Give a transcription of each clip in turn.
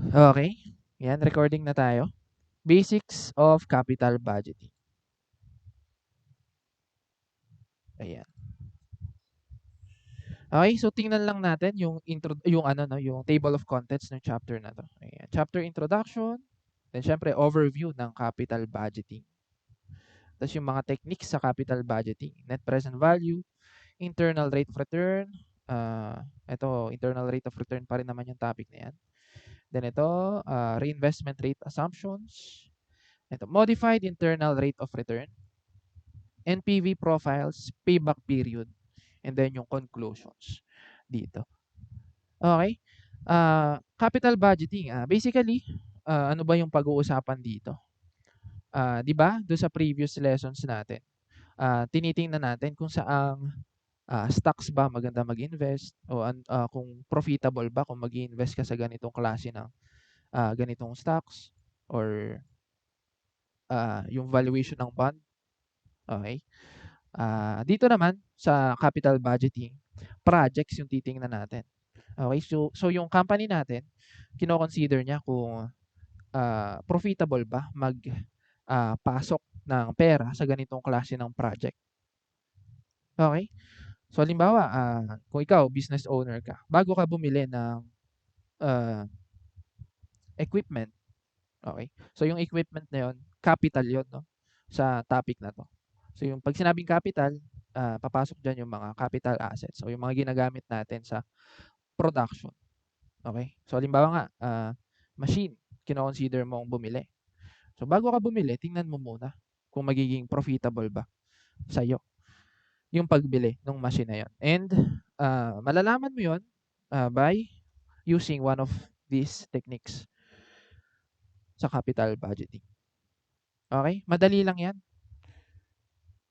Okay. Yan, recording na tayo. Basics of capital budgeting. Ayan. Okay, so tingnan lang natin yung yung table of contents ng chapter na to. Ayan. Chapter introduction, then syempre overview ng capital budgeting. Tapos yung mga techniques sa capital budgeting, net present value, internal rate of return, ito internal rate of return pa rin naman yung topic na yan. Then ito, reinvestment rate assumptions. Ito, modified internal rate of return, NPV profiles, payback period, and then yung conclusions dito. Okay? Capital budgeting. Basically, ano ba yung pag-uusapan dito? 'Di ba? Doon sa previous lessons natin, tinitingnan natin kung saang stocks ba maganda mag-invest o kung profitable ba kung mag-invest ka sa ganitong klase ng ganitong stocks or yung valuation ng bond. Okay? Dito naman sa capital budgeting, projects yung titingnan natin. Okay, so yung company natin, kino-consider niya kung profitable ba pasok ng pera sa ganitong klase ng project. Okay? So halimbawa, kung ikaw business owner ka, bago ka bumili ng ah, equipment, okay? So yung equipment na 'yon, capital 'yon, no, sa topic na 'to. So yung 'pag sinabing capital, papasok diyan yung mga capital assets o yung mga ginagamit natin sa production. Okay? So halimbawa nga, machine, kino-consider mong bumili. So bago ka bumili, tingnan mo muna kung magiging profitable ba sa'yo yung pagbili ng machine na 'yon. And malalaman mo 'yon by using one of these techniques sa capital budgeting. Okay? Madali lang 'yan.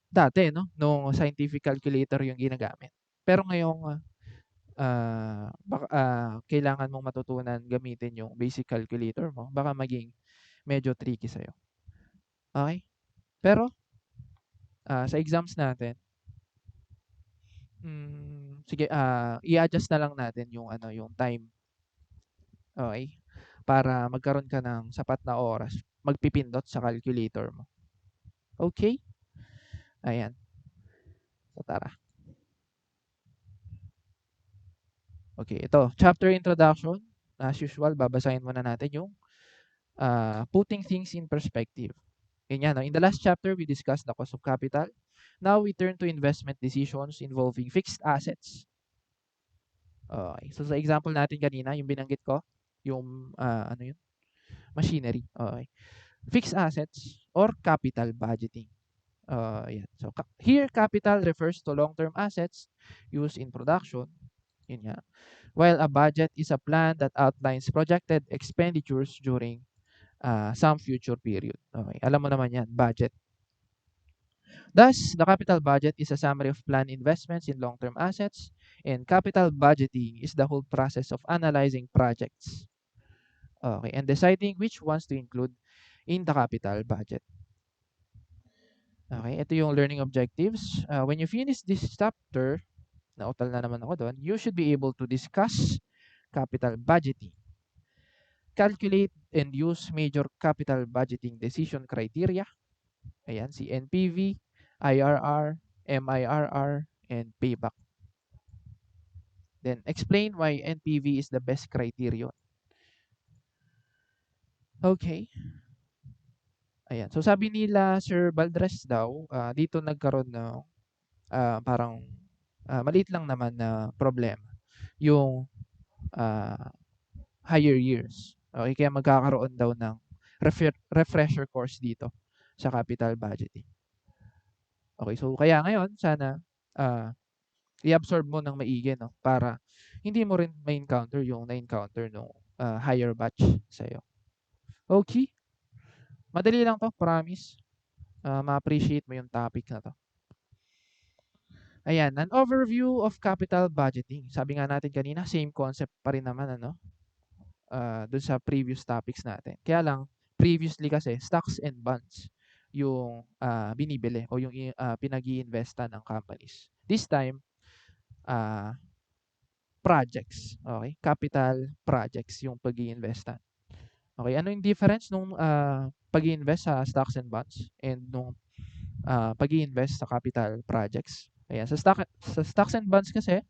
Dati 'no, nung scientific calculator yung ginagamit. Pero ngayong baka kailangan mong matutunan gamitin yung basic calculator mo, baka maging medyo tricky sa'yo. Okay? Pero sa exams natin, sige, i-adjust na lang natin yung ano, yung time. Okay? Para magkaroon ka ng sapat na oras magpipindot sa calculator mo. Okay? Ayan. So tara. Okay, ito, chapter introduction. As usual, babasahin muna natin yung putting things in perspective. Ganyan, no? In the last chapter, we discussed the cost of capital. Now, we turn to investment decisions involving fixed assets. Okay. So, sa example natin kanina, yung binanggit ko, yung, ano yun? Machinery. Okay. Fixed assets or capital budgeting. Yan. So, here, capital refers to long-term assets used in production. Yun nga. While a budget is a plan that outlines projected expenditures during some future period. Okay. Alam mo naman yan, budget. Thus, the capital budget is a summary of planned investments in long-term assets, and capital budgeting is the whole process of analyzing projects, okay, and deciding which ones to include in the capital budget. Okay, ito yung learning objectives. When you finish this chapter, nautal na naman ako doon, you should be able to discuss capital budgeting, calculate and use major capital budgeting decision criteria. Ayan, si NPV, IRR, MIRR, and payback. Then, explain why NPV is the best criterion. Okay. Ayan. So, sabi nila, Sir Valdres daw, dito nagkaroon ng parang maliit lang naman na problema. Yung uh, higher years. Okay, kaya magkakaroon daw ng refresher course dito sa capital budgeting. Okay, so kaya ngayon, sana i-absorb mo ng maigi, no? Para hindi mo rin ma-encounter yung na-encounter nung higher batch sa'yo. Okay? Madali lang to, promise. Ma-appreciate mo yung topic na to. Ayan, an overview of capital budgeting. Sabi nga natin kanina, same concept pa rin naman, ano? Dun sa previous topics natin. Kaya lang, previously kasi, stocks and bonds yung binibili o yung pinag-i-investan ng companies. This time, projects. Okay? Capital projects yung pag-i-investan. Okay, ano yung difference nung pag-i-invest sa stocks and bonds and nung pag-i-invest sa capital projects? Ayan, sa stocks and bonds kasi,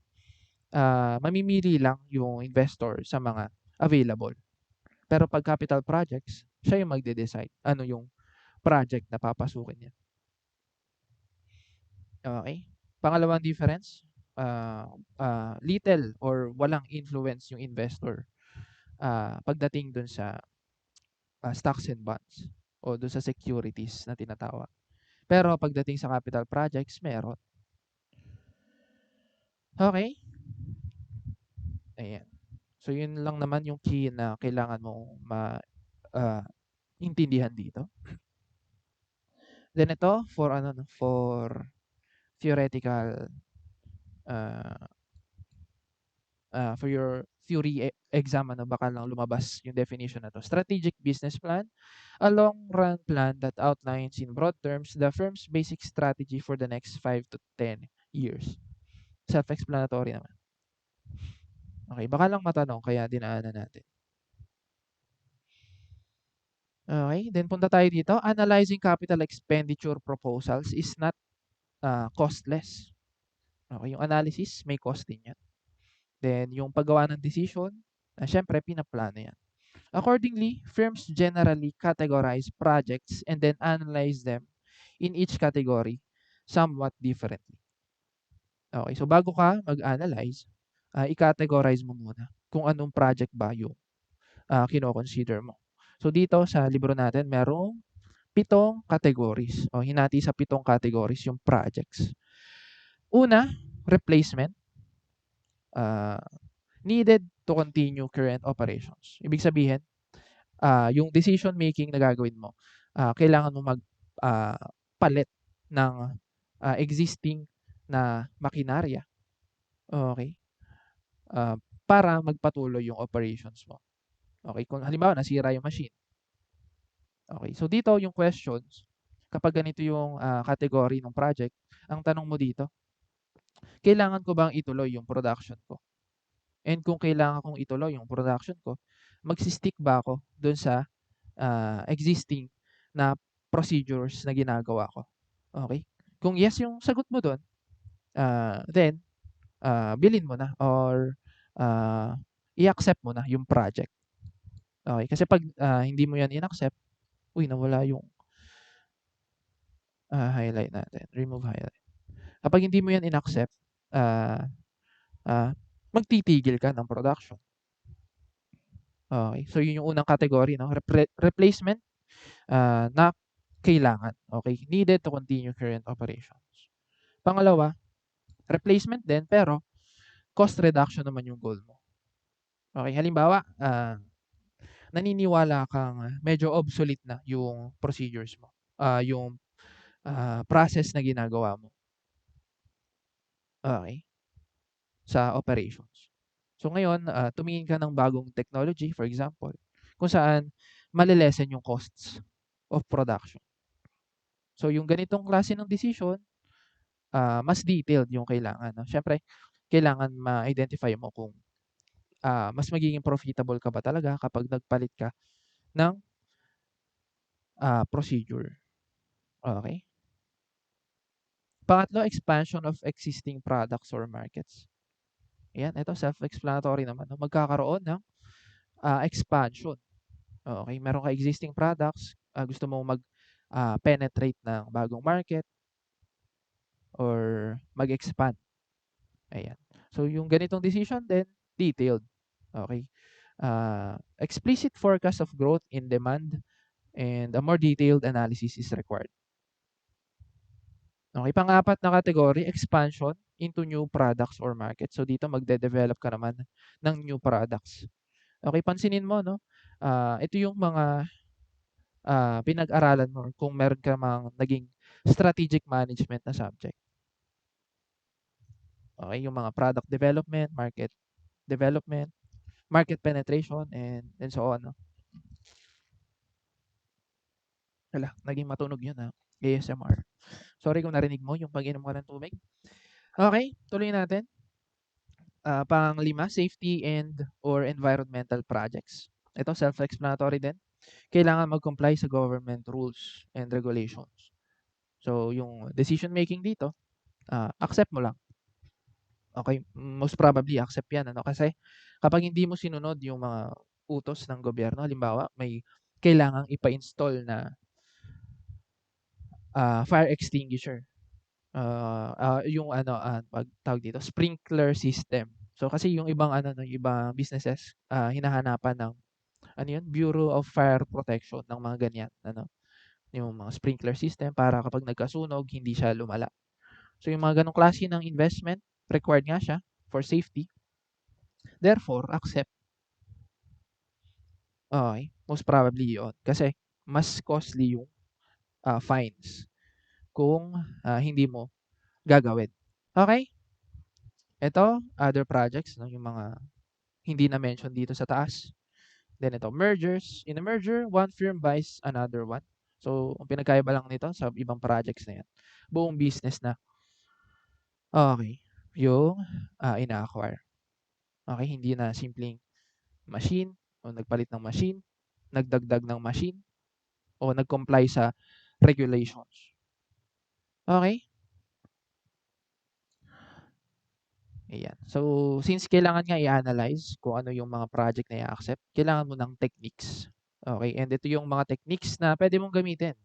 mamimili lang yung investor sa mga available. Pero 'pag capital projects, siya yung magde-decide ano yung project na papasukin niya. Okay. Pangalawang difference, little or walang influence yung investor, pagdating dun sa, stocks and bonds o dun sa securities na tinatawag. Pero pagdating sa capital projects, meron. Okay. Ayan. So, yun lang naman yung key na kailangan mong ah, intindihan dito. Then ito for ano 'no, for theoretical, ah, for your theory exam ano, baka lang lumabas yung definition na 'to. Strategic business plan, a long-run plan that outlines in broad terms the firm's basic strategy for the next 5 to 10 years. Self-explanatory naman. Okay, baka lang matanong kaya dinaanan natin. Okay, then punta tayo dito. Analyzing capital expenditure proposals is not costless. Okay, yung analysis may cost din yan. Then yung paggawa ng decision, syempre pinaplano yan. Accordingly, firms generally categorize projects and then analyze them in each category somewhat differently. Okay, so bago ka mag-analyze, i-categorize mo muna kung anong project ba yung kino-consider mo. So dito sa libro natin, merong 7 categories. O, hinati sa 7 categories yung projects. Una, replacement. Uh, needed to continue current operations. Ibig sabihin, yung decision making na gagawin mo, kailangan mo palit ng existing na makinarya. Okay? Para magpatuloy yung operations mo. Okay? Kung halimbawa, nasira yung machine. Okay? So dito yung questions, kapag ganito yung category ng project, ang tanong mo dito, kailangan ko bang ituloy yung production ko? And kung kailangan kong ituloy yung production ko, magsistick ba ako dun sa existing na procedures na ginagawa ko? Okay? Kung yes yung sagot mo dun, then bilhin mo na or i-accept mo na yung project. Okay? Kasi pag hindi mo yan in-accept, nawala yung highlight natin. Remove highlight. Kapag hindi mo yan in-accept, ah, ah, magtitigil ka ng production. Okay. So, yun yung unang category, no? Replacement na kailangan. Okay. Needed to continue current operations. Pangalawa, replacement din, pero cost reduction naman yung goal mo. Okay. Halimbawa, naniniwala kang medyo obsolete na yung procedures mo. Yung process na ginagawa mo. Okay. Sa operations. So ngayon, tumingin ka ng bagong technology, for example, kung saan malilesen yung costs of production. So yung ganitong klase ng decision, mas detailed yung kailangan. No? Siyempre, kailangan ma-identify mo kung mas magiging profitable ka ba talaga kapag nagpalit ka ng procedure. Okay? Pangatlo, expansion of existing products or markets. Ayan, ito self-explanatory naman. No? Magkakaroon ng expansion. Okay, meron ka existing products, gusto mo mag-penetrate ng bagong market or mag-expand. Ayan. So, yung ganitong decision din, detailed. Okay. Explicit forecast of growth in demand and a more detailed analysis is required. Okay, pang-apat na category, expansion into new products or markets. So, dito magde-develop ka naman ng new products. Okay, pansinin mo, no? Ito yung mga pinag-aralan mo kung meron ka mang naging strategic management na subject. Okay, yung mga product development, market development, market penetration, and so on. No? Wala, naging matunog yun ha. ASMR. Sorry kung narinig mo yung pag-inom ko ng tubig. Okay, tuloy natin. Pang-5, safety and or environmental projects. Ito self-explanatory din. Kailangan mag-comply sa government rules and regulations. So, yung decision making dito, accept mo lang. Okay, most probably accept 'yan ano, kasi kapag hindi mo sinunod yung mga utos ng gobyerno, halimbawa may kailangang ipa-install na, fire extinguisher, yung ano, tawag dito, sprinkler system. So, kasi yung ibang ano 'no, yung ibang businesses, hinahanapan ng ano yun, Bureau of Fire Protection ng mga ganyan ano, yung mga sprinkler system para kapag nagkasunog hindi siya lumala. So, yung mga gano'ng klase ng investment, required nga siya for safety, therefore accept. Okey, most probably 'yun. Kasi mas costly yung, fines kung, hindi mo gagawin. Okey, eto other projects 'no, yung mga hindi na-mention dito sa taas. Then ito mergers, in a merger, one firm buys another one. So, ang pinagkaiba lang nito sa ibang projects na 'yan, buong business na, okey, yung, ina-acquire. Okey, hindi na simpleng machine o nagpalit ng machine, nagdagdag ng machine o nag-comply sa regulations. Okey? Ayan. So, since kailangan nga i-analyze kung ano yung mga project na i-accept, kailangan mo ng techniques. Okay? And ito yung mga techniques na pwede mong gamitin.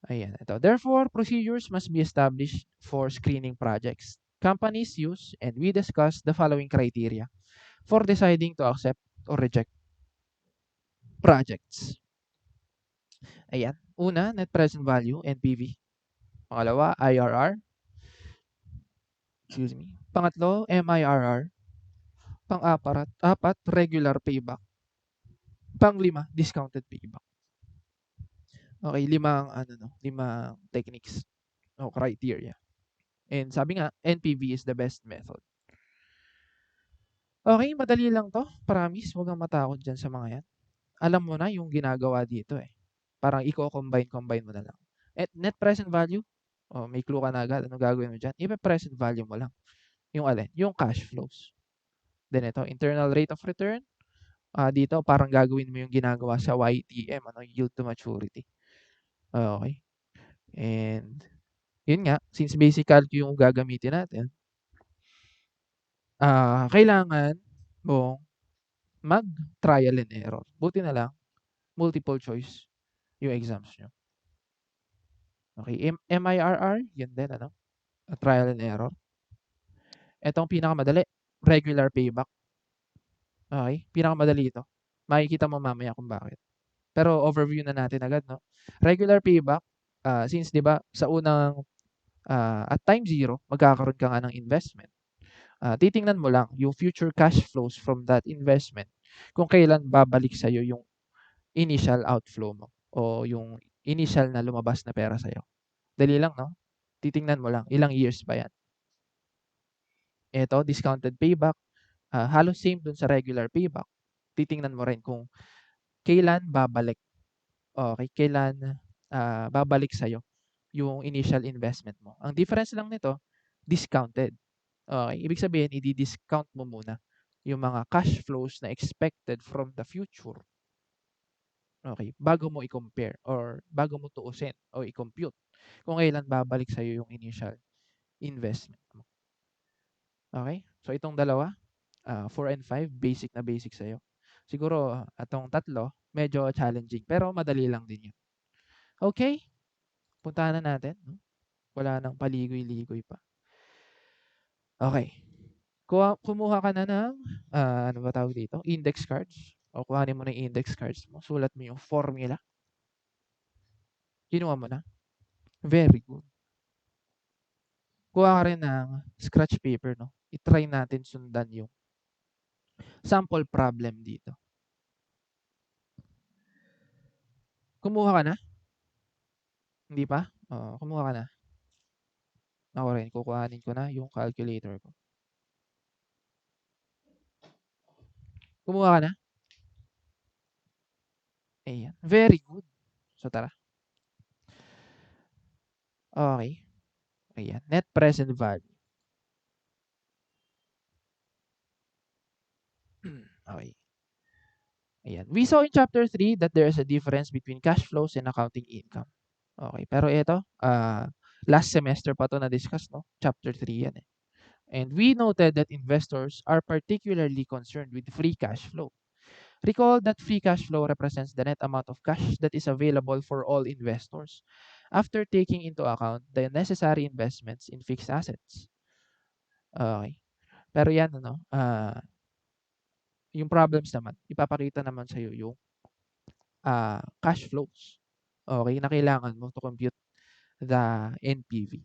Ayan, ito. Therefore, procedures must be established for screening projects. Companies use and we discuss the following criteria for deciding to accept or reject projects. Ayan. Una, net present value, NPV. Pangalawa, IRR. Excuse me. Pangatlo, MIRR. Apat, regular payback. Panglima, discounted payback. Okay, limang ano 'no, limang techniques o criteria. And sabi nga, NPV is the best method. Okay, madali lang 'to, promise, 'wag kang matakot diyan sa mga 'yan. Alam mo na yung ginagawa dito, eh. Parang iko-combine mo na lang. At net present value, oh, may clue ka na agad, anong gagawin mo diyan, ipe-present value mo lang. Yung alin, yung cash flows. Then ito, internal rate of return, dito parang gagawin mo yung ginagawa sa YTM ano, yield to maturity. Okay. And yun nga, since basic calc yung gagamitin natin, kailangan mong mag-trial and error. Buti na lang multiple choice yung exams niyo. Okay, MIRR, yun din ano, trial and error. Etong pinakamadali, regular payback. Okay, pinakamadali ito. Makikita mo mamaya kung bakit. Pero overview na natin agad 'no. Regular payback, since 'di ba sa unang, at time zero magkakaroon ka nga ng investment. Titingnan mo lang yung future cash flows from that investment kung kailan babalik sa'yo yung initial outflow mo o yung initial na lumabas na pera sa'yo. Dali lang 'no? Titingnan mo lang ilang years ba 'yan. Eto discounted payback, halos same dun sa regular payback. Titingnan mo rin kung kailan babalik, okey, kailan, babalik sa'yo yung initial investment mo. Ang difference lang nito, discounted. Okey, ibig sabihin idi-discount mo muna yung mga cash flows na expected from the future, okey, bago mo i-compare or bago mo tuusin o i-compute kung kailan babalik sa'yo yung initial investment mo. Okey? So itong dalawa, 4 and 5 basic na basic sa'yo. Siguro itong tatlo medyo challenging pero madali lang din 'yan. Okey, puntahan na natin 'no, wala ng paligoy-ligoy pa. Okey. Kumuha ka na ng, ano ba tawag dito, index cards o kuhanin mo na yung index cards mo, sulat mo yung formula. Kinuha mo na? Very good. Kuha ka rin ng scratch paper 'no, i-try natin sundan yung sample problem dito. Kumuha ka na? Hindi pa? Oo, kumuha ka na? Ako rin kukuhanin ko na yung calculator ko. Kumuha ka na? Ayan, very good. So tara, okey, ayan, net present value. Okey, Ayan. We saw in chapter 3 that there is a difference between cash flows and accounting income. Okay, pero ito, last semester pa 'to na-discuss 'no, chapter 3 yan, eh. And we noted that investors are particularly concerned with free cash flow. Recall that free cash flow represents the net amount of cash that is available for all investors after taking into account the necessary investments in fixed assets. Okay. Pero yan ano, yung problems naman, ipapakita naman sa'yo yung cash flows. Okay, na kailangan mo to compute the NPV.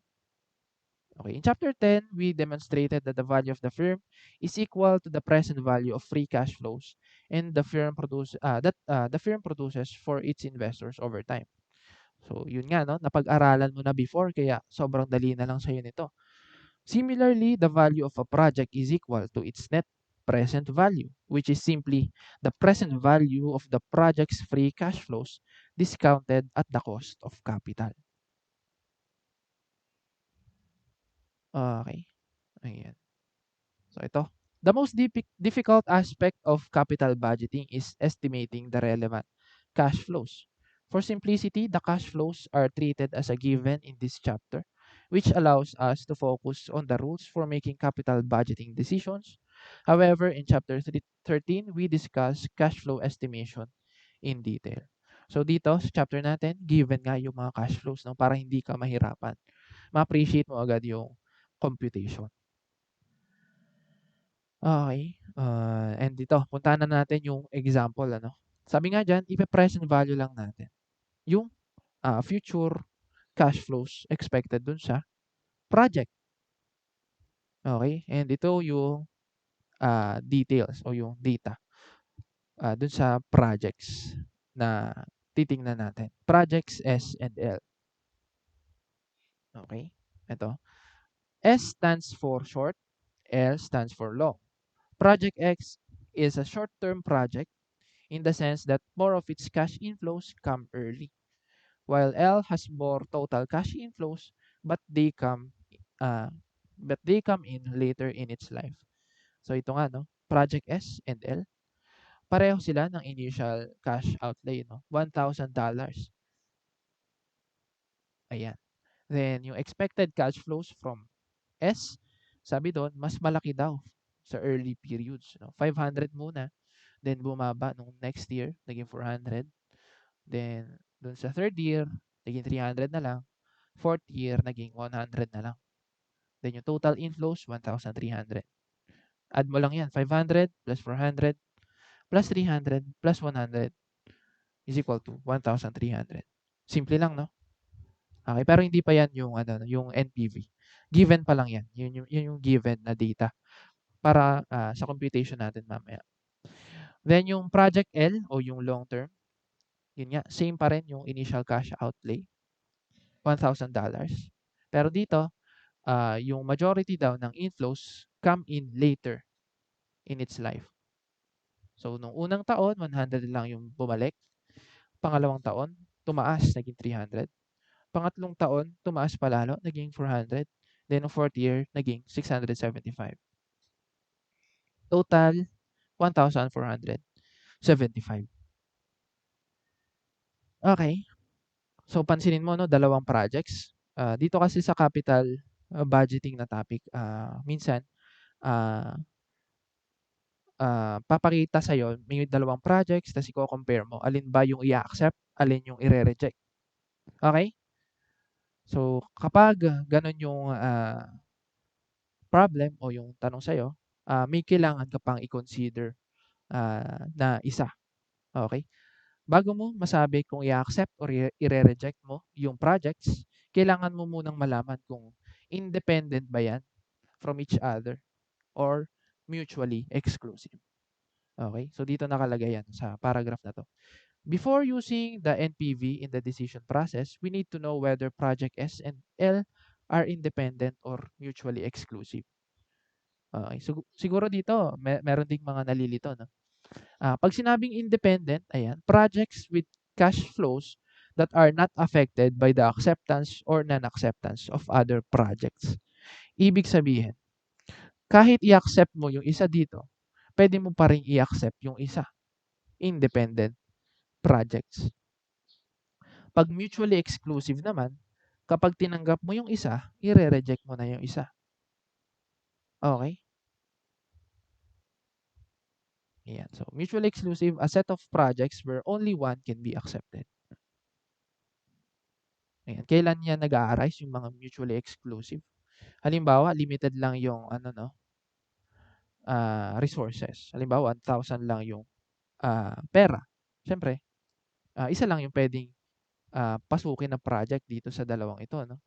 Okay, in chapter 10, we demonstrated that the value of the firm is equal to the present value of free cash flows and the firm produces for its investors over time. So, yun nga, no? Napag-aralan mo na before, kaya sobrang dali na lang sa'yo nito. Similarly, the value of a project is equal to its net present value, which is simply the present value of the project's free cash flows discounted at the cost of capital. Okay. Ayan. So, ito. The most difficult aspect of capital budgeting is estimating the relevant cash flows. For simplicity, the cash flows are treated as a given in this chapter, which allows us to focus on the rules for making capital budgeting decisions. However, in chapter 13, we discuss cash flow estimation in detail. So dito sa chapter natin, given nga yung mga cash flows no, para hindi ka mahirapan. Ma-appreciate mo agad yung computation. Okay. And dito, puntahan na natin yung example, ano. Sabi nga diyan, ipe-present value lang natin yung future cash flows expected dun sa project. Okay? And ito yung details o yung data dun sa projects na titingnan natin. Projects S and L. Okay? Ito. S stands for short, L stands for long. Project X is a short-term project in the sense that more of its cash inflows come early, while L has more total cash inflows, but they come uh, in later in its life. So ito nga no, Project S and L, pareho sila ng initial cash outlay no, $1,000. Ayan. Then yung expected cash flows from S, sabi doon, mas malaki daw sa early periods, no. 500 muna, then bumaba nung next year, naging 400. Then, dun sa third year, naging 300 na lang. Fourth year, naging 100 na lang. Then, yung total inflows, 1,300. Add mo lang yan, 500 plus 400 plus 300 plus 100 is equal to 1,300. Simple lang, no? Okay, pero hindi pa yan yung, yung NPV. Given pa lang yan. Yun yung given na data para sa computation natin mamaya. Then, yung Project L o yung long term, yun nga, same pa rin yung initial cash outlay, $1,000. Pero dito, yung majority daw ng inflows come in later in its life. So, nung unang taon, 100 lang yung bumalik. Pangalawang taon, tumaas, naging 300. Pangatlong taon, tumaas pa lalo, naging 400. Then, no fourth year, naging 675. Total, 1,475. Okay. So, pansinin mo, no, dalawang projects. Dito kasi sa capital budgeting na topic, minsan, papakita sa'yo, may dalawang projects, tapos i-compare mo. Alin ba yung i-accept, alin yung i-reject. Okay? So, kapag ganun yung problem o yung tanong sa'yo, may kailangan ka pang i-consider na isa. Okay? Bago mo masabi kung i-accept or i-reject mo yung projects, kailangan mo munang malaman kung independent ba yan from each other or mutually exclusive. Okay? So, dito nakalagay yan sa paragraph na to. Before using the NPV in the decision process, we need to know whether project S and L are independent or mutually exclusive. Okay. So, siguro dito, meron ding mga nalilito. No? Pag sinabing independent, ayan, projects with cash flows that are not affected by the acceptance or non-acceptance of other projects. Ibig sabihin, kahit i-accept mo yung isa dito, pwede mo pa rin i-accept yung isa. independent projects. Pag mutually exclusive naman, kapag tinanggap mo yung isa, i-reject mo na yung isa. Okay? Ayan. So, mutually exclusive, a set of projects where only one can be accepted. Ayan. Kailan yan nag-a-arise yung mga mutually exclusive? Halimbawa, limited lang yung resources. Halimbawa, 1,000 lang yung pera. Siyempre, isa lang yung pwedeng pasukin na project dito sa dalawang ito, no?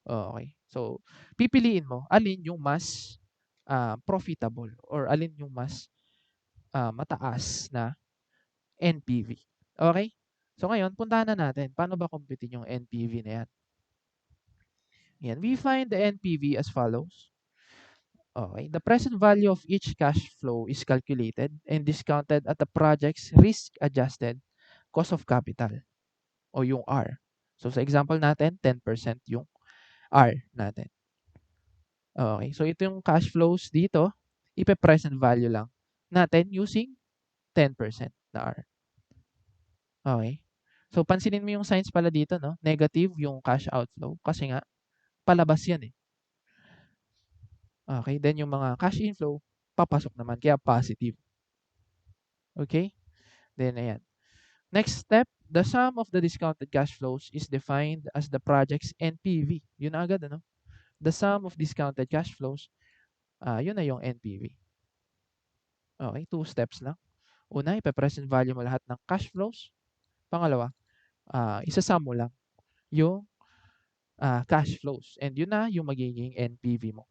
Okay. So, pipiliin mo alin yung mas profitable or alin yung mas mataas na NPV. Okay? So, ngayon, puntahan na natin. Paano ba kumpitin yung NPV na yan? Yan. We find the NPV as follows. Okay. The present value of each cash flow is calculated and discounted at the project's risk-adjusted cost of capital o yung R. So, sa example natin, 10% yung R natin. Okay. So, ito yung cash flows dito. Ipe-present value lang natin using 10% na R. Okay. So, pansinin mo yung signs pala dito, no? Negative yung cash outflow kasi nga, palabas yan eh. Okay. Then, yung mga cash inflow, papasok naman. Kaya positive. Okay. Then, ayan. Next step, the sum of the discounted cash flows is defined as the project's NPV. Yun na agad, ano? The sum of discounted cash flows, yun na yung NPV. Okay. 2 steps lang. Una, ipe-present value mo lahat ng cash flows. Pangalawa, isasum mo lang yung cash flows. And yun na yung magiging NPV mo.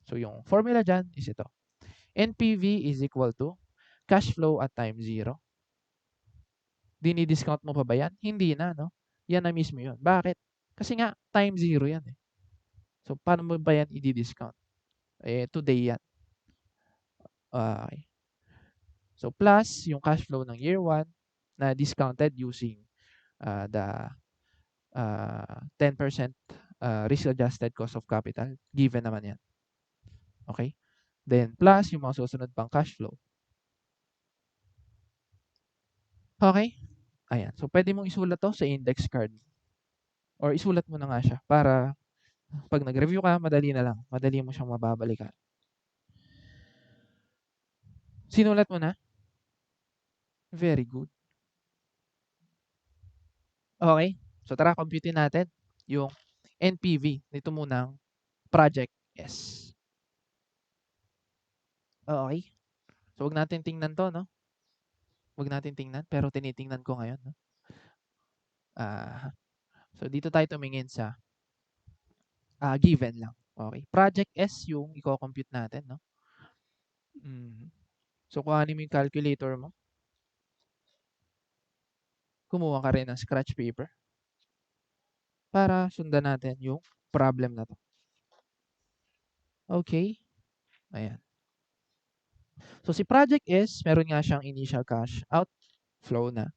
So, yung formula dyan is ito. NPV is equal to cash flow at time 0. Dini-discount mo pa ba yan? Hindi na, no? Yan na mismo yun. Bakit? Kasi nga, time 0 yan eh. So, paano mo ba yan i-discount? Today yan. Okay. So, plus yung cash flow ng year 1 na discounted using the 10% risk-adjusted cost of capital. Given naman yan. Okay? Then, plus yung mga susunod pang cash flow. Okay? Ayan. So, pwede mong isulat to sa index card. Or isulat mo na nga siya para pag nag-review ka, madali na lang. Madali mo siyang mababalikan. Sinulat mo na? Very good. Okay. So, tara, compute natin yung NPV nito munang project S. Okay. So, wag natin tingnan to, no? Wag natin tingnan, pero tinitingnan ko ngayon, no? So, dito tayo tumingin sa given lang. Okay. Project S yung i-compute natin, no? So, kuhanin mo yung calculator mo. Kumuha ka rin ng scratch paper para sundan natin yung problem na to. Okay. Ayan. So, si project S, meron nga siyang initial cash outflow na.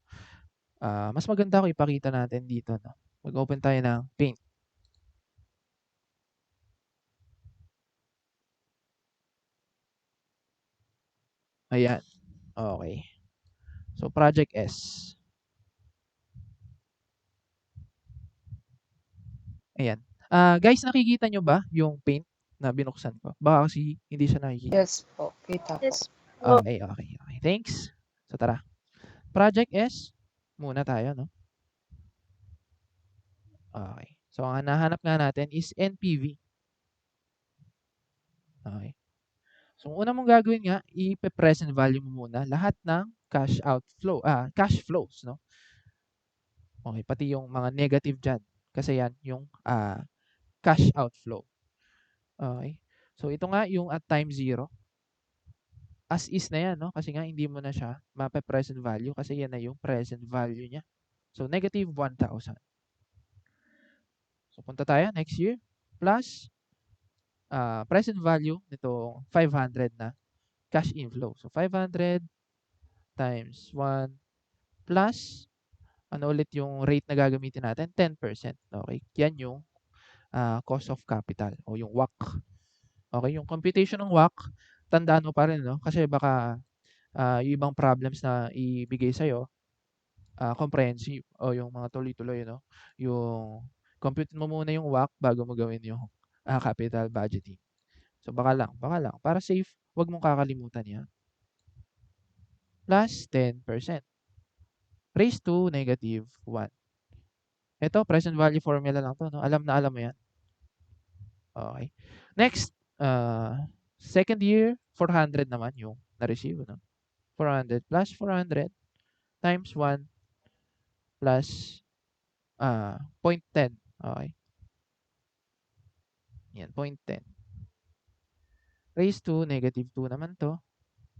Mas maganda ko ipakita natin dito, no? Mag-open tayo ng Paint. Ayan. Okay. So, project S. Ayan. Guys, nakikita nyo ba yung Paint na binuksan ko? Baka kasi hindi siya nakikita. Yes po, kita po. Yes po. Okay. Thanks. So, tara. Project S muna tayo, no? Okay. So, ang nahanap nga natin is NPV. Okay. So, una mong gagawin nga, i-present value mo muna lahat ng cash flows, no? Okay, pati yung mga negative dyan. Kasi yan yung cash outflow. Okay. So, ito nga yung at time 0. As is na yan, no? Kasi nga hindi mo na siya mape-present value kasi yan na yung present value niya. So, negative 1,000. So, punta tayo next year. Plus, present value nito 500 na cash inflow. So, 500 times 1 plus, ano ulit yung rate na gagamitin natin? 10%. Okay? Yan yung cost of capital o yung WACC. Okay? Yung computation ng WACC, tandaan mo pa rin, no? Kasi baka yung ibang problems na ibigay sa'yo, comprehensive o yung mga tuloy-tuloy, no? Yung compute mo muna yung WACC bago mo gawin yung capital budgeting. So baka lang, para safe, wag mong kakalimutan yan. Plus 10%. Raised to negative 1. Ito, present value formula lang to, no? Alam na alam mo yan. Okay. Next, second year, 400 naman yung na-receive, no? 400 plus 400 times 1 plus 0.10. Okay. Yan, 0.10. Raised to negative 2 naman to.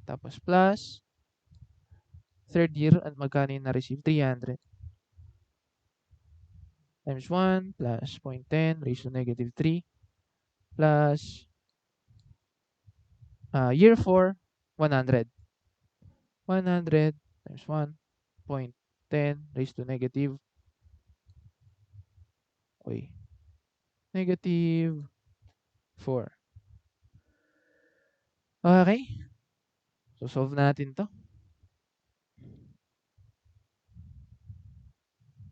Tapos plus third year, at magkano yung na-receive? 300 times 1 plus 0.10 raised to negative 3 plus year 4, 100. 100 times 1.10 raised to negative, negative 4. Okay. So, solve natin to.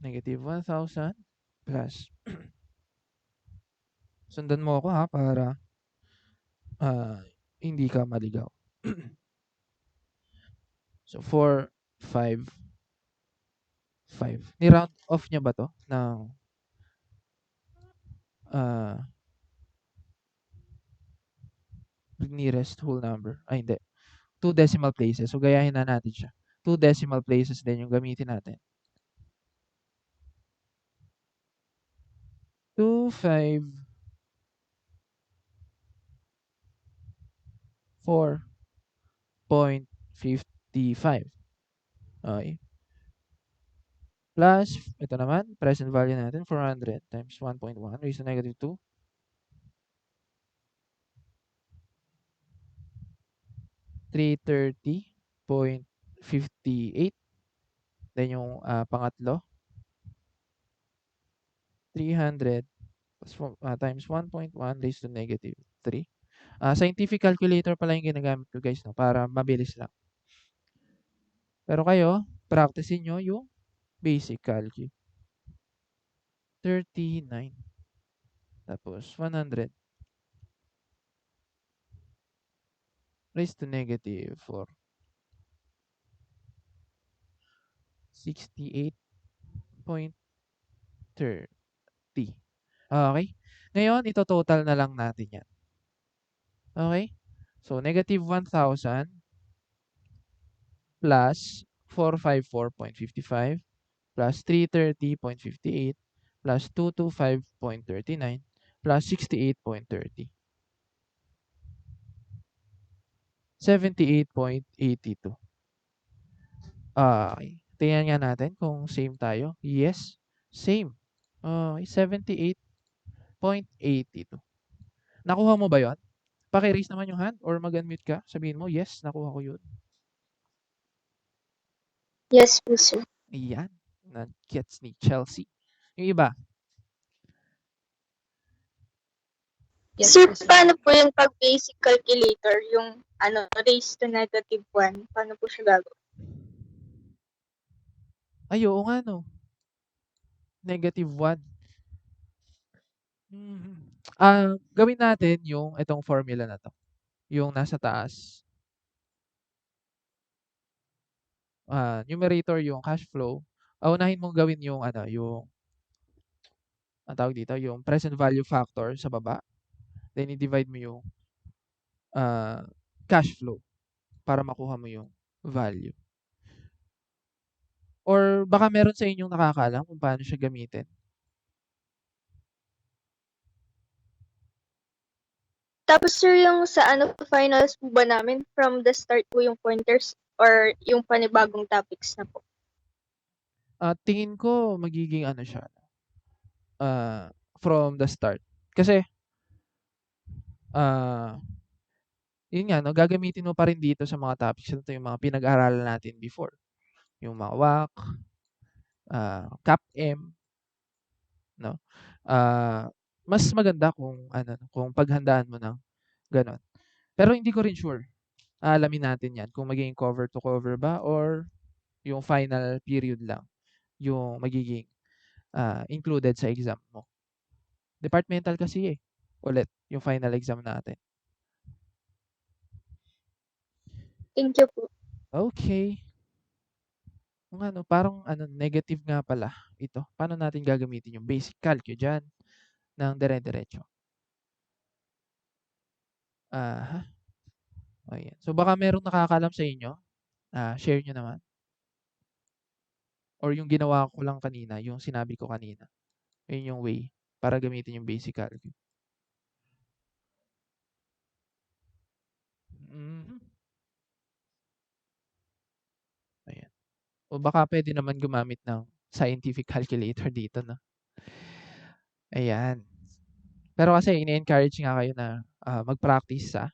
Negative 1,000 plus. Sundan mo ako ha para hindi ka maligaw. So, 4, 5, 5. Ni-round off niya ba to ng nearest whole number? Ay, hindi. 2 decimal places. So, gayahin na natin siya. 2 decimal places din yung gamitin natin. 2, 5, 4.55. Okay. Plus, ito naman, present value natin, 400 times 1.1 raised to negative 2. 330.58. Then yung pangatlo, 300 times 1.1 raised to negative 3. Scientific calculator pala yung ginagamit ko guys, no, para mabilis lang. Pero kayo, practicein nyo yung basic calculus. 39. Tapos 100 raised to negative 4. 68.30. Okay? Ngayon, ito total na lang natin yan. Okay? So, negative 1,000 plus 454.55 plus 330.58 plus 225.39 plus 68.30. 78.82. Okay. Tingnan nga natin kung same tayo. Yes, same. Okay, 78.82. Nakuha mo ba yon? Paki-raise naman yung hand or mag-unmute ka. Sabihin mo, yes, nakuha ko yun. Yes po, sir. Iyan. Nag-gets ni Chelsea. Yung iba, Yes, sir, paano po yung pag-basic calculator, yung raised to negative 1? Paano po siya gagawin? ay oo nga no. Negative 1. Gawin natin yung itong formula na to. Yung nasa taas. Numerator yung cash flow. Unahin mong gawin yung yung ang tawag dito, yung present value factor sa baba. Then i-divide mo yung cash flow para makuha mo yung value. Or baka meron sa inyong nakakaalam kung paano siya gamitin. Tapos, sir, yung sa finals po ba namin, from the start po yung pointers or yung panibagong topics na po? Tingin ko magiging siya. From the start. Kasi yun nga, no, gagamitin mo pa rin dito sa mga topics na yung mga pinag-aralan natin before. Yung mga WAC, CAPM, no? Mas maganda kung kung paghandaan mo ng gano'n. Pero hindi ko rin sure aalamin natin yan kung magiging cover to cover ba or yung final period lang yung magiging included sa exam mo. Departmental kasi ulit yung final exam natin. Thank you po. Okay. Kung ano, parang negative nga pala ito. Paano natin gagamitin yung basic calcu dyan ng dire-diretso? Aha. Ayan. So baka merong nakakaalam sa inyo. Share nyo naman. Or yung ginawa ko lang kanina, yung sinabi ko kanina. Yun yung way para gamitin yung basic calcu. Mhm. Ayan. O baka pwede naman gumamit ng scientific calculator dito, no? Ayan. Pero kasi ini-encourage nga kayo na mag-practice sa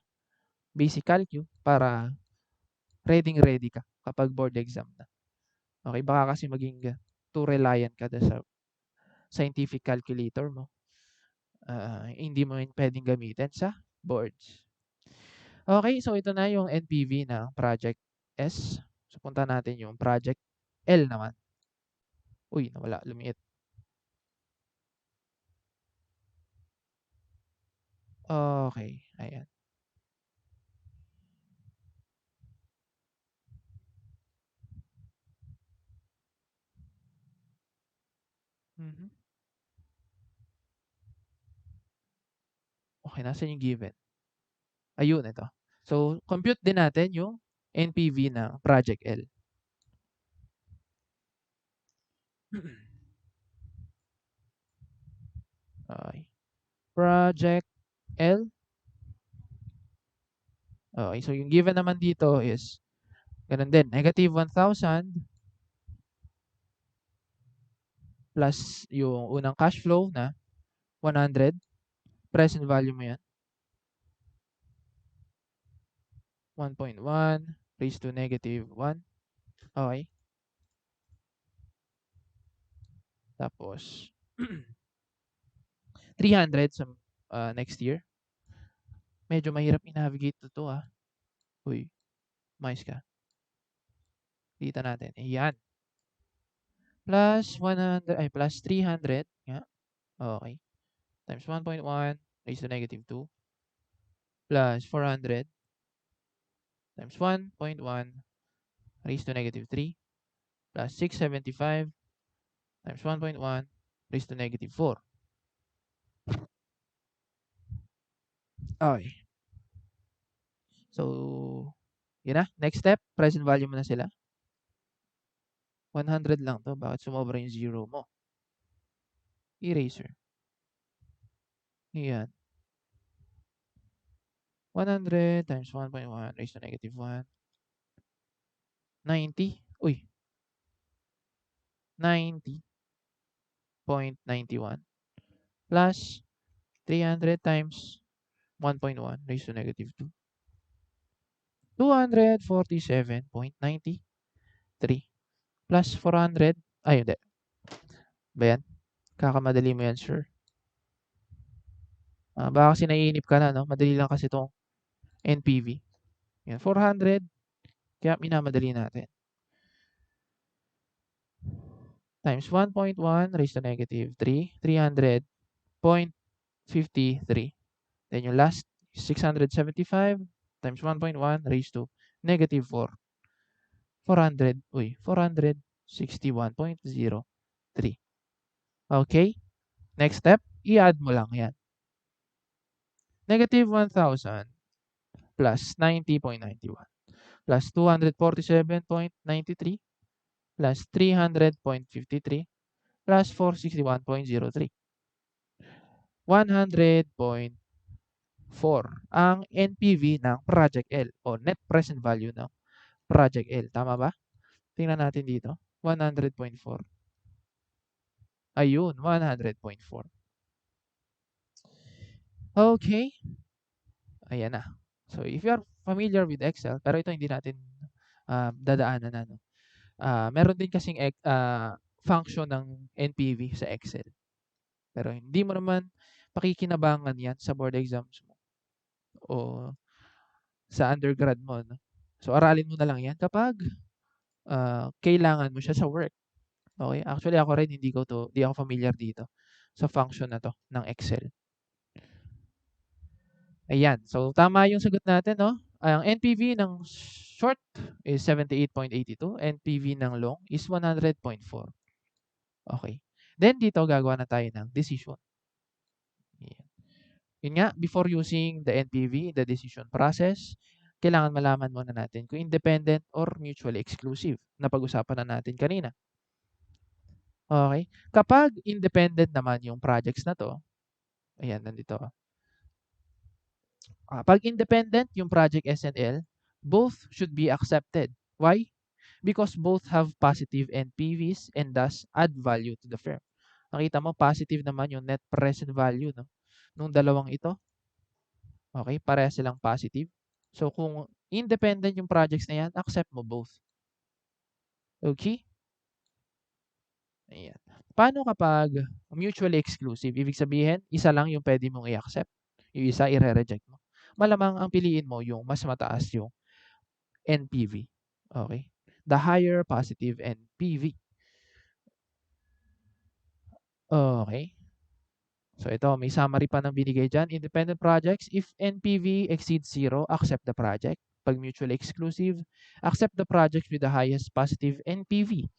basic calcu para ready ka kapag board exam na. Okay, baka kasi maging too reliant ka sa scientific calculator mo. Hindi mo yun pwedeng gamitin sa boards. Okay, so ito na yung NPV ng Project S. So punta natin yung Project L naman. Uy, nawala, lumiit. Okay, ayan. Mhm. Okay, nasan yung given? Ayun, ito. So, compute din natin yung NPV ng Project L. Okay. Project L. Okay, so yung given naman dito is ganun din, negative 1,000 plus yung unang cash flow na 100. Present value mo yan. 1.1 raised to negative 1. Okay. Tapos, 300 sa next year. Medyo mahirap i-navigate to Uy, mais ka. Kita natin. Ayan. Plus 100, ay plus 300 nga. Okay. Times 1.1 raised to negative 2 plus 400 times 1.1 raised to negative 3 plus 675 times 1.1 raised to negative 4. Okay. So, yun na. Next step, present value mo na sila. 100 lang to. Bakit sumobra yung zero mo? Eraser. Ayan. 100 times 1.1 raised to negative 1. 90. Uy. 90.91 plus 300 times 1.1 raised to negative 2. 247.93 plus 400. Ay, hindi. Ba yan? Kakamadali mo yan, sure. Baka kasi naiinip ka na, no? Madali lang kasi itong NPV. Yan, 400. Kaya minamadali natin. Times 1.1 raised to negative 3. 300.53. Then yung last, 675 times 1.1 raised to negative 4. 461.03. Okay? Next step, i-add mo lang yan. Negative 1,000 plus 90.91 plus 247.93 plus 300.53 plus 461.03. 100.4 ang NPV ng Project L o Net Present Value ng Project L. Tama ba? Tingnan natin dito. 100.4. Ayun, 100.4. Okay. Ayan na. So, if you are familiar with Excel, pero ito hindi natin dadaanan na. No? Meron din kasing function ng NPV sa Excel. Pero hindi mo naman pakikinabangan yan sa board exams mo. O sa undergrad mo, no? So, aralin mo na lang yan kapag kailangan mo siya sa work. Okay? Actually, ako rin, hindi ako familiar dito sa function na to ng Excel. Ayan. So, tama yung sagot natin, no? Ang NPV ng short is 78.82. NPV ng long is 100.4. Okay. Then, dito gagawa na tayo ng decision. Ayan. Yun nga, before using the NPV, the decision process, kailangan malaman muna natin kung independent or mutually exclusive. Napag-usapan na natin kanina. Okay? Kapag independent naman yung projects na to, ayan, nandito. Pag independent yung project S&L, both should be accepted. Why? Because both have positive NPVs and thus add value to the firm. Nakita mo, positive naman yung net present value, no? Nung dalawang ito. Okay? Pareha silang positive. So, kung independent yung projects na yan, accept mo both. Okay? Ayan. Paano kapag mutually exclusive? Ibig sabihin, isa lang yung pwede mong i-accept. Yung isa, i-reject mo. Malamang ang piliin mo yung mas mataas yung NPV. Okay? The higher positive NPV. Okay? So ito, may summary pa ng binigay dyan. Independent projects, if NPV exceeds 0, accept the project. Pag mutually exclusive, accept the project with the highest positive NPV.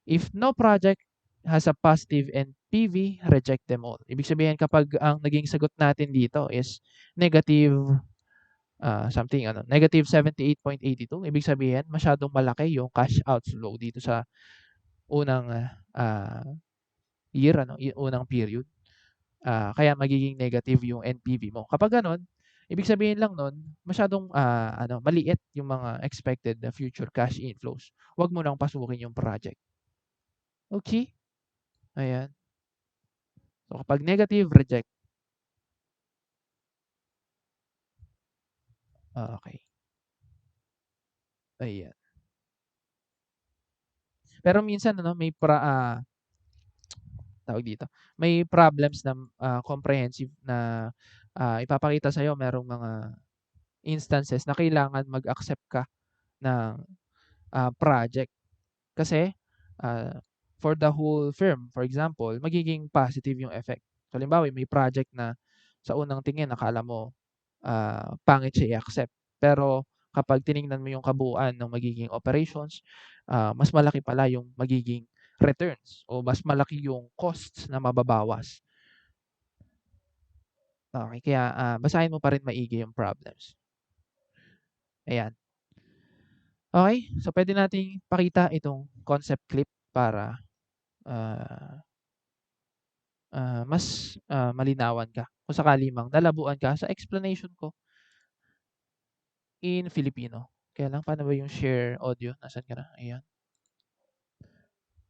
If no project has a positive NPV, reject them all. Ibig sabihin, kapag ang naging sagot natin dito is negative negative 78.82, ibig sabihin, masyadong malaki yung cash outflow dito sa unang year, unang period. Kaya magiging negative yung NPV mo. Kapag ganun, ibig sabihin lang nun, masyadong maliit yung mga expected na future cash inflows. Huwag mo nang pasukin yung project. Okay? Ayan. So, kapag negative, reject. Okay. Ayan. Pero minsan, tawag dito, may problems na comprehensive na ipapakita sa'yo, merong mga instances na kailangan mag-accept ka ng project. Kasi for the whole firm, for example, magiging positive yung effect. So, halimbawa, may project na sa unang tingin, nakala mo pangit siya i-accept. Pero kapag tiningnan mo yung kabuuan ng magiging operations, mas malaki pala yung magiging returns o mas malaki yung costs na mababawas. Okay, kaya basahin mo pa rin maigi yung problems. Ayan. Okay, so pwede nating pakita itong concept clip para mas malinawan ka kung sakali mang nalabuan ka sa explanation ko in Filipino. Kaya lang, paano ba yung share audio? Nasaan ka na? Ayan.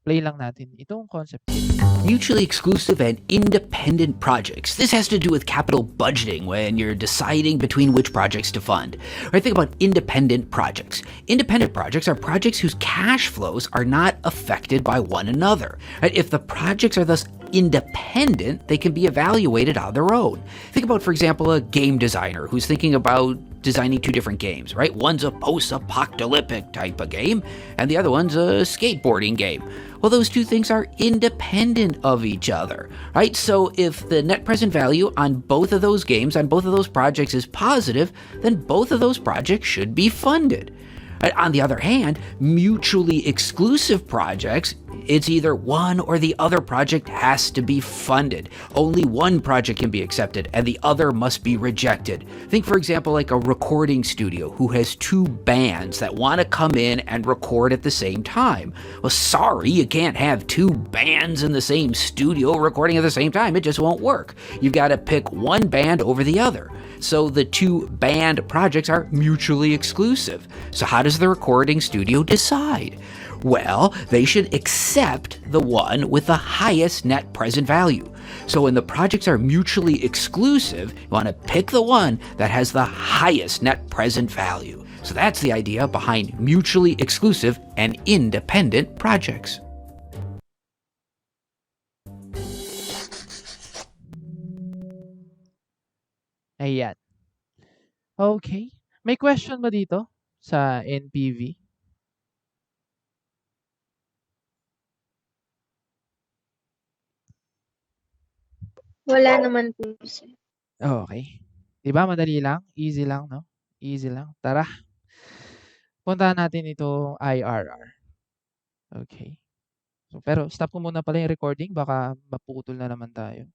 Play lang natin itong concept clip. Mutually exclusive and independent projects. This has to do with capital budgeting when you're deciding between which projects to fund. Right? Think about independent projects. Independent projects are projects whose cash flows are not affected by one another. Right? If the projects are thus independent, they can be evaluated on their own. Think about, for example, a game designer who's thinking about designing two different games, right? One's a post-apocalyptic type of game, and the other one's a skateboarding game. Well, those two things are independent of each other, right? So if the net present value on both of those games, on both of those projects is positive, then both of those projects should be funded. On the other hand, mutually exclusive projects, it's either one or the other project has to be funded. Only one project can be accepted and the other must be rejected. Think, for example, like a recording studio who has two bands that want to come in and record at the same time. Well, sorry, you can't have two bands in the same studio recording at the same time. It just won't work. You've got to pick one band over the other. So the two band projects are mutually exclusive. So how does the recording studio decide? Well, they should accept the one with the highest net present value. So when the projects are mutually exclusive, you want to pick the one that has the highest net present value. So that's the idea behind mutually exclusive and independent projects. Ayan. Okay. May question ba dito sa NPV? Wala naman po, sir. Okay. 'Di ba madali lang? Easy lang, 'no? Easy lang. Tara, puntahan natin itong IRR. Okay. So, pero stop ko muna pala yung recording baka maputol na naman tayo.